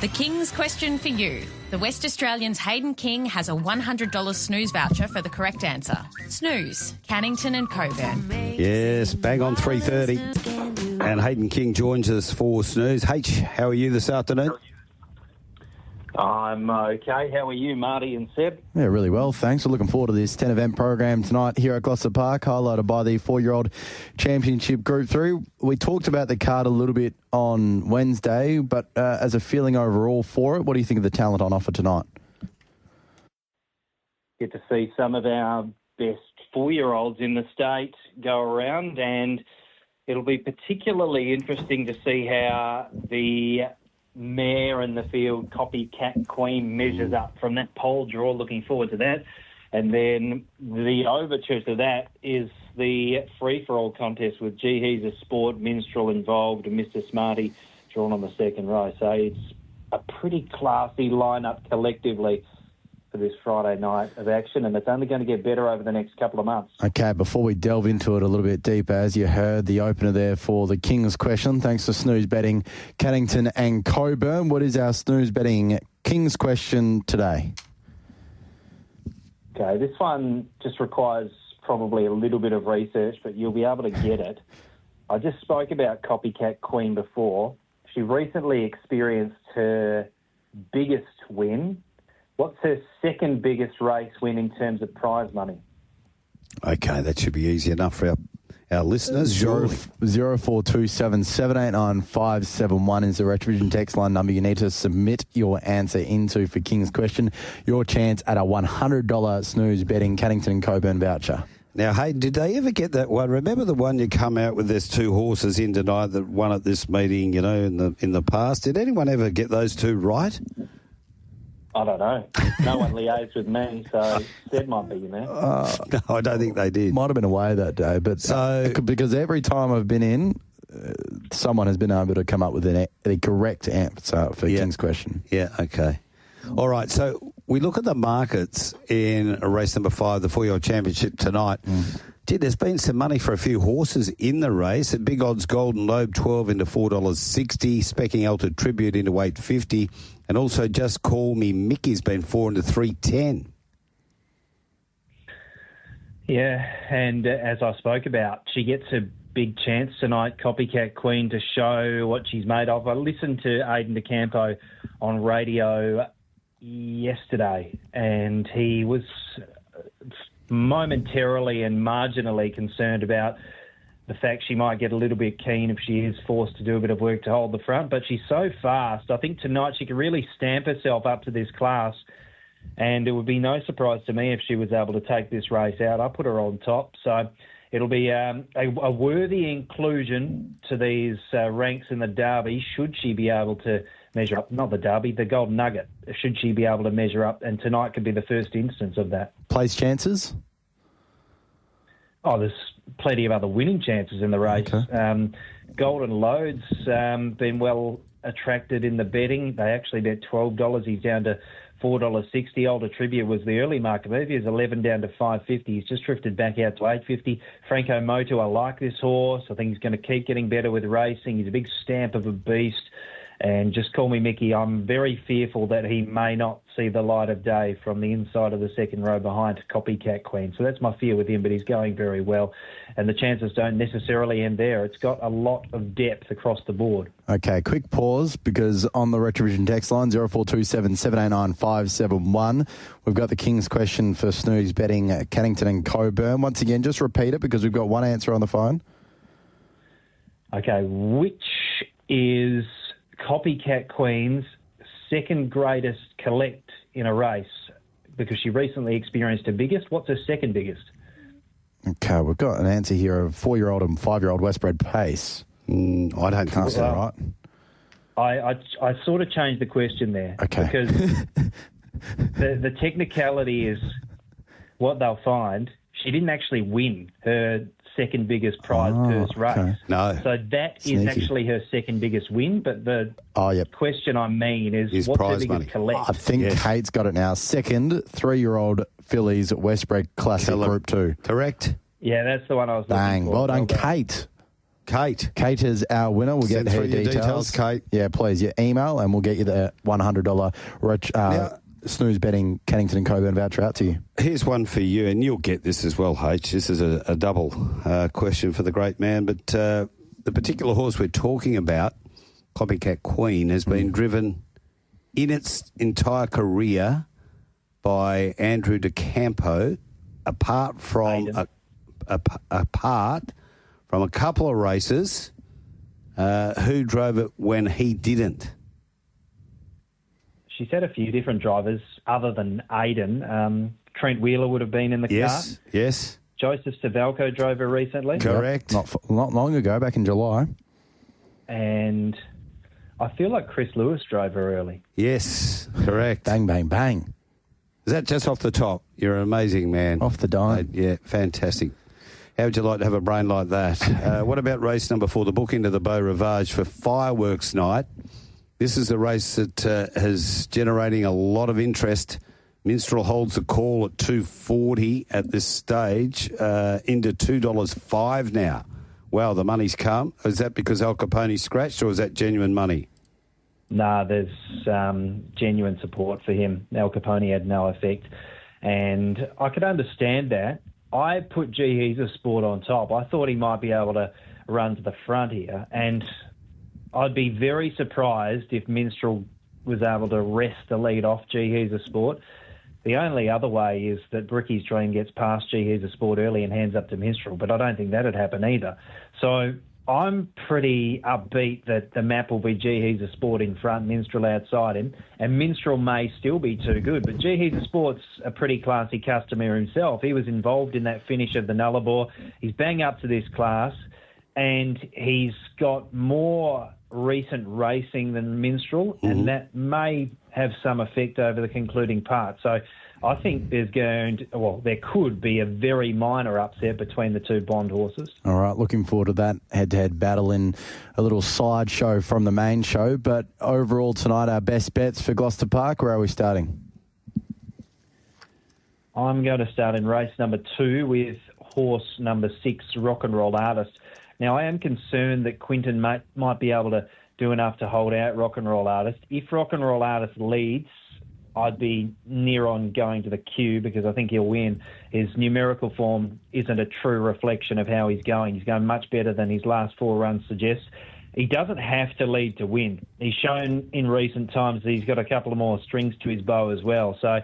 The King's question for you. The West Australian's Hayden King has a $100 snooze voucher for the correct answer. Snooze, Cannington and Coburn. Yes, bang on 3:30. And Hayden King joins us for Snooze. H, how are you this afternoon? I'm okay. How are you, Marty and Seb? Yeah, really well, thanks. We're looking forward to this 10 event program tonight here at Gloucester Park, highlighted by the 4-year-old championship Group 3. We talked about the card a little bit on Wednesday, but as a feeling overall for it, what do you think of the talent on offer tonight? Get to see some of our best 4-year-olds in the state go around, and it'll be particularly interesting to see how the mare in the field, Copycat Queen, measures up from that pole draw. Looking forward to that. And then the overture to that is the free-for-all contest with Gee He's a Sport, Minstrel involved, and Mr. Smarty drawn on the second row. So it's a pretty classy lineup collectively for this Friday night of action, and it's only going to get better over the next couple of months. Okay, before we delve into it a little bit deeper, as you heard, the opener there for the King's question, thanks to Snooze Betting, Cannington and Coburn. What is our Snooze Betting King's question today? Okay, this one just requires probably a little bit of research, but you'll be able to get it. I just spoke about Copycat Queen before. She recently experienced her biggest win. What's her second biggest race win in terms of prize money? Okay, that should be easy enough for our listeners. 0427 789 571 is the Retrovision text line number you need to submit your answer into for King's question. Your chance at a $100 Snooze Betting Cannington and Coburn voucher. Now, hey, did they ever get that one? Remember the one you come out with? There's two horses in tonight that won at this meeting, you know, in the past. Did anyone ever get those two right? I don't know. No one liaised with me, so Seb might be your man. No, I don't think they did. Might have been away that day, but because every time I've been in, someone has been able to come up with the correct answer for King's question. Yeah, okay. All right, so we look at the markets in race number 5, the 4-year-old championship tonight. Gee, there's been some money for a few horses in the race. At Big Odds Golden Lobe, 12 into $4.60. Specking Alta Tribute into $8.50. And also Just Call Me Mickey's been 4 into $3.10. Yeah, and as I spoke about, she gets a big chance tonight, Copycat Queen, to show what she's made of. I listened to Aidan DeCampo on radio yesterday, and he was momentarily and marginally concerned about the fact she might get a little bit keen if she is forced to do a bit of work to hold the front. But she's so fast. I think tonight she can really stamp herself up to this class, and it would be no surprise to me if she was able to take this race out. I put her on top. So it'll be a worthy inclusion to these ranks in the Derby, should she be able to measure up. Not the Derby, the Golden Nugget, should she be able to measure up. And tonight could be the first instance of that. Place chances? Oh, there's plenty of other winning chances in the race. Okay. Golden Lode's been well attracted in the betting. They actually bet $12. He's down to $4.60. Older Tribute was the early market move. He was 11 down to $5.50. He's just drifted back out to $8.50. Franco Moto, I like this horse. I think he's going to keep getting better with racing. He's a big stamp of a beast. And Just Call Me Mickey, I'm very fearful that he may not see the light of day from the inside of the second row behind Copycat Queen. So that's my fear with him, but he's going very well. And the chances don't necessarily end there. It's got a lot of depth across the board. Okay, quick pause, because on the Retrovision text line, 0427 789 571, we've got the King's question for Snooze Betting Cannington and Coburn. Once again, just repeat it, because we've got one answer on the phone. Okay, which is Copycat Queen's second greatest collect in a race? Because she recently experienced her biggest. What's her second biggest? Okay, we've got an answer here of 4-year-old and 5-year-old Westbred Pace. I don't think that's right. I sort of changed the question there. Okay. Because the technicality is what they'll find. She didn't actually win her second biggest prize purse race. Okay. No. So that is actually her second biggest win, but the question I mean is what's her biggest collect? I think Kate's got it now. Second, 3-year-old fillies Westbred Classic Group 2. Correct. Yeah, that's the one I was looking for. Well done, Kate. Kate. Kate is our winner. We'll Send get her through your details, Kate. Yeah, please. Your email, and we'll get you the $100 snooze betting Cannington and Coburn voucher out to you. Here's one for you, and you'll get this as well, H. This is a double question for the great man, but the particular horse we're talking about, Copycat Queen, has been driven in its entire career by Andrew DeCampo, apart from a couple of races. Who drove it when he didn't? She's had a few different drivers other than Aiden. Trent Wheeler would have been in the car. Yes. Joseph Stavelko drove her recently. Correct. Not long ago, back in July. And I feel like Chris Lewis drove her early. Yes, correct. Bang, bang, bang. Is that just off the top? You're an amazing man. Off the dime. Yeah, fantastic. How would you like to have a brain like that? What about race number 4, the book into the Beau Rivage for Fireworks Night? This is a race that is generating a lot of interest. Minstrel holds the call at $2.40 at this stage, into $2.05 now. Wow, the money's come. Is that because Al Capone scratched, or is that genuine money? Nah, there's genuine support for him. Al Capone had no effect. And I could understand that. I put He's a Sport on top. I thought he might be able to run to the front here. And I'd be very surprised if Minstrel was able to wrest the lead off He's a Sport. The only other way is that Bricky's Dream gets past He's a Sport early and hands up to Minstrel, but I don't think that'd happen either. So I'm pretty upbeat that the map will be He's a Sport in front, Minstrel outside him, and Minstrel may still be too good, but He's a Sport's a pretty classy customer himself. He was involved in that finish of the Nullarbor. He's bang up to this class, and he's got more recent racing than Minstrel, and that may have some effect over the concluding part. So I think there could be a very minor upset between the two Bond horses. All right, looking forward to that head-to-head battle in a little sideshow from the main show. But overall tonight, our best bets for Gloucester Park, where are we starting? I'm going to start in race number 2 with horse number 6, Rock and Roll Artist. Now, I am concerned that Quinton might be able to do enough to hold out Rock and Roll Artist. If Rock and Roll Artist leads, I'd be near on going to the queue because I think he'll win. His numerical form isn't a true reflection of how he's going. He's going much better than his last 4 runs suggest. He doesn't have to lead to win. He's shown in recent times that he's got a couple of more strings to his bow as well. So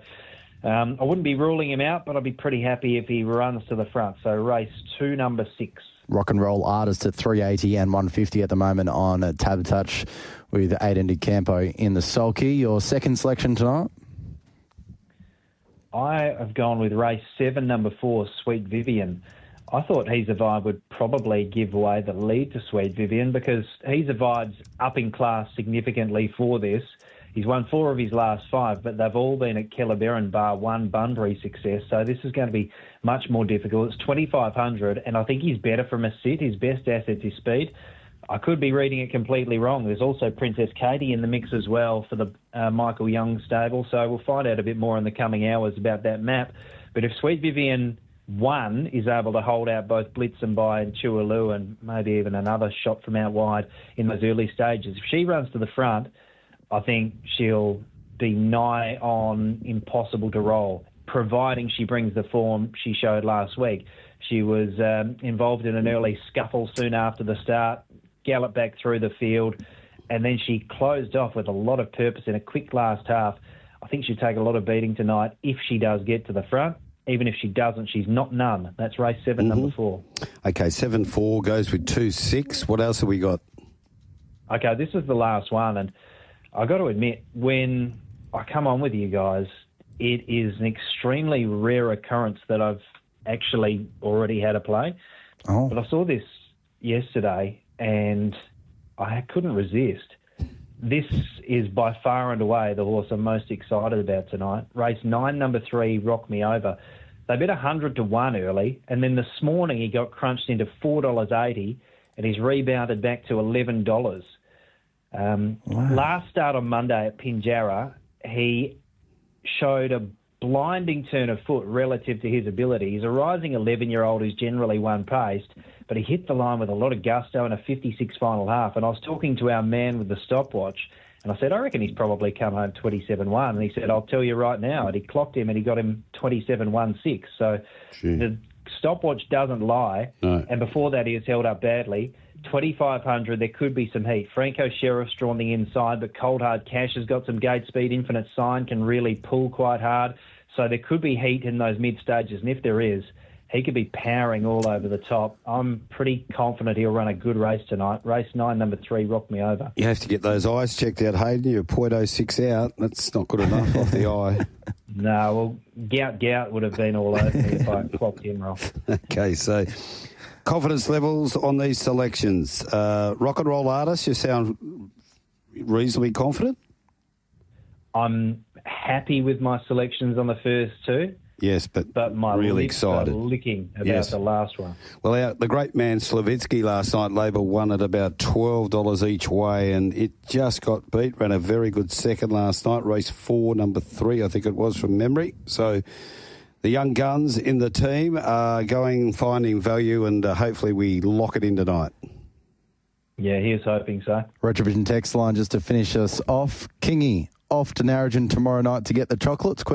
I wouldn't be ruling him out, but I'd be pretty happy if he runs to the front. So race 2, number 6. Rock and Roll Artist at $3.80 and $1.50 at the moment on Tab Touch with Aidan DeCampo in the sulky. Your second selection tonight? I have gone with race 7, number 4, Sweet Vivian. I thought He's a Vibe would probably give away the lead to Sweet Vivian because He's a Vibe's up in class significantly for this. He's won 4 of his last 5, but they've all been at Kellerberrin bar 1 Bunbury success. So this is going to be much more difficult. It's 2,500, and I think he's better from a sit. His best asset's his speed. I could be reading it completely wrong. There's also Princess Katie in the mix as well for the Michael Young stable. So we'll find out a bit more in the coming hours about that map. But if Sweet Vivian 1 is able to hold out both Blitz and Buy and Chualu and maybe even another shot from out wide in those early stages, if she runs to the front, I think she'll be nigh on impossible to roll, providing she brings the form she showed last week. She was involved in an early scuffle soon after the start, galloped back through the field, and then she closed off with a lot of purpose in a quick last half. I think she'll take a lot of beating tonight if she does get to the front. Even if she doesn't, she's not none. That's race 7, number 4. Okay, 7-4 goes with 2-6. What else have we got? Okay, this is the last one, and I got to admit, when I come on with you guys, it is an extremely rare occurrence that I've actually already had a play. Oh. But I saw this yesterday, and I couldn't resist. This is by far and away the horse I'm most excited about tonight. Race 9, number 3, Rock Me Over. They bet 100 to 1 early, and then this morning he got crunched into $4.80, and he's rebounded back to $11. Last start on Monday at Pinjarra, he showed a blinding turn of foot relative to his ability. He's a rising 11-year-old who's generally one-paced, but he hit the line with a lot of gusto in a 56 final half. And I was talking to our man with the stopwatch, and I said, I reckon he's probably come home 27-1. And he said, I'll tell you right now. And he clocked him, and he got him 27-1-6. So the stopwatch doesn't lie. No. And before that, he has held up badly. 2,500, there could be some heat. Franco Sheriff's drawn the inside, but Cold Hard Cash has got some gate speed. Infinite Sign can really pull quite hard. So there could be heat in those mid-stages, and if there is, he could be powering all over the top. I'm pretty confident he'll run a good race tonight. Race 9, number 3, Rock Me Over. You have to get those eyes checked out, Hayden. You're 0.06 out. That's not good enough off the eye. No, well, Gout would have been all over me if I clocked him wrong. Okay, so confidence levels on these selections. Rock and roll artists, you sound reasonably confident? I'm happy with my selections on the first two. Yes, but my really lips excited. are licking about the last one. Well, the great man Slavitsky last night, Labour won at about $12 each way, and it just got beat. Ran a very good second last night, race 4, number 3, I think it was from memory. So the young guns in the team are finding value, and hopefully we lock it in tonight. Yeah, here's hoping so. Retrovision text line just to finish us off. Kingy off to Narrogin tomorrow night to get the chocolates? ?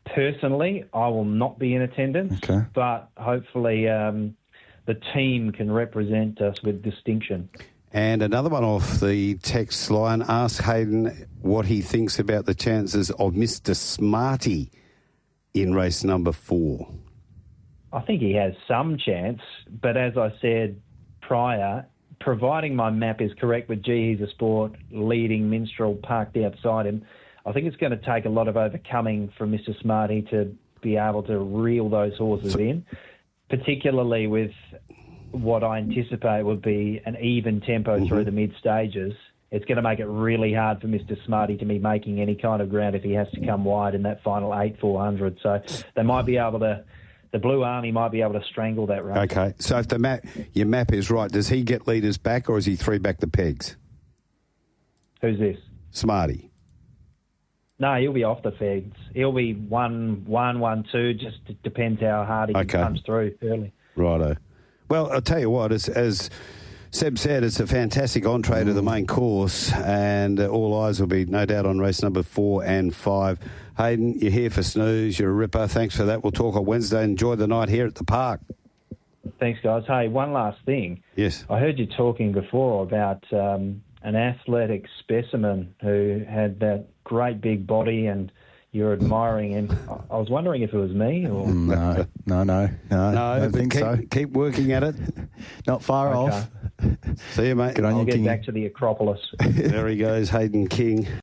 Personally, I will not be in attendance, but hopefully the team can represent us with distinction. And another one off the text line, ask Hayden what he thinks about the chances of Mr. Smarty in race number 4. I think he has some chance, but as I said prior, providing my map is correct with G He's a Sport leading Minstrel parked outside him, I think it's going to take a lot of overcoming from Mr. Smarty to be able to reel those horses in, particularly with what I anticipate would be an even tempo through the mid-stages. It's going to make it really hard for Mr. Smarty to be making any kind of ground if he has to come wide in that final 8-400. So they might be able to, the Blue Army might be able to strangle that run. Okay, so if your map is right, does he get leaders back or is he 3 back the pegs? Who's this? Smarty. No, he'll be off the pegs. He'll be 1-1-1-2. Just depends how hard he comes through early. Righto. Well, I'll tell you what, as Seb said, it's a fantastic entree to the main course, and all eyes will be no doubt on race number 4 and 5. Hayden, you're here for Snooze. You're a ripper. Thanks for that. We'll talk on Wednesday. Enjoy the night here at the park. Thanks, guys. Hey, one last thing. Yes. I heard you talking before about an athletic specimen who had that great big body and you're admiring him. I was wondering if it was me or... No, I don't think so. Keep working at it. Not far off. See you, mate. I'll get back to the Acropolis. There he goes, Hayden King.